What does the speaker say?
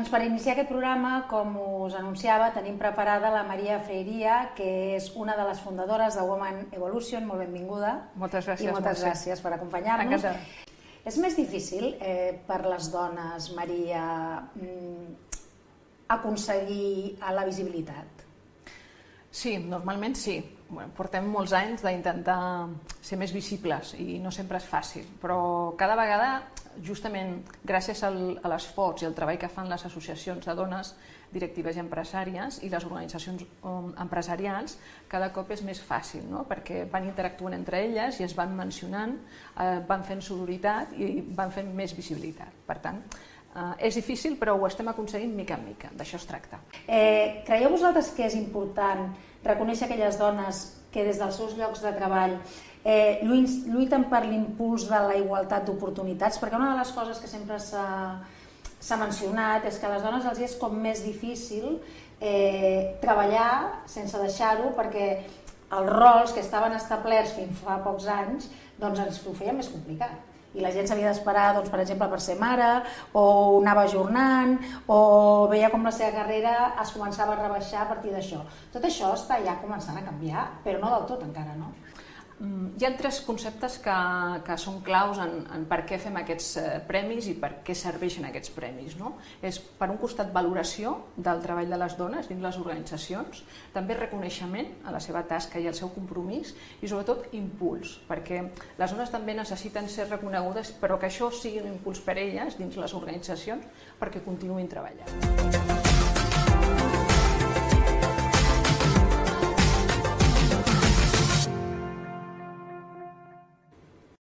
Doncs per iniciar aquest programa, com us anunciava, tenim preparada la Maria Freiria, que és una de les fundadores de Women Evolution. Molt benvinguda. Moltes gràcies. I moltes gràcies per acompanyar-nos. Encantada. És més difícil per les dones, Maria, aconseguir la visibilitat? Sí, normalment sí. Portem molts anys d'intentar ser més visibles i no sempre és fàcil, però cada vegada, justament gràcies a l'esforç i al treball que fan les associacions de dones directives i empresàries i les organitzacions empresarials, cada cop és més fàcil, no? Perquè van interactuant entre elles i es van mencionant, van fent sororitat i van fent més visibilitat. Per tant, és difícil, però ho estem aconseguint mica en mica, d'això es tracta. Creieu vosaltres que és important reconèixer aquelles dones que des dels seus llocs de treball lluiten per l'impuls de la igualtat d'oportunitats? Perquè una de les coses que sempre s'ha mencionat és que a les dones els és com més difícil treballar sense deixar-ho, perquè els rols que estaven establerts fins fa pocs anys doncs ens ho feien més complicat. I la gent s'havia d'esperar, per exemple, per ser mare, o anava ajornant, o veia com la seva carrera es començava a rebaixar a partir d'això. Tot això està ja començant a canviar, però no del tot encara, no? Hi ha tres conceptes que són claus en per què fem aquests premis i per què serveixen aquests premis. És, per un costat, valoració del treball de les dones dins les organitzacions, també reconeixement a la seva tasca i al seu compromís i, sobretot, impuls, perquè les dones també necessiten ser reconegudes, però que això sigui un impuls per elles dins les organitzacions perquè continuïn treballant.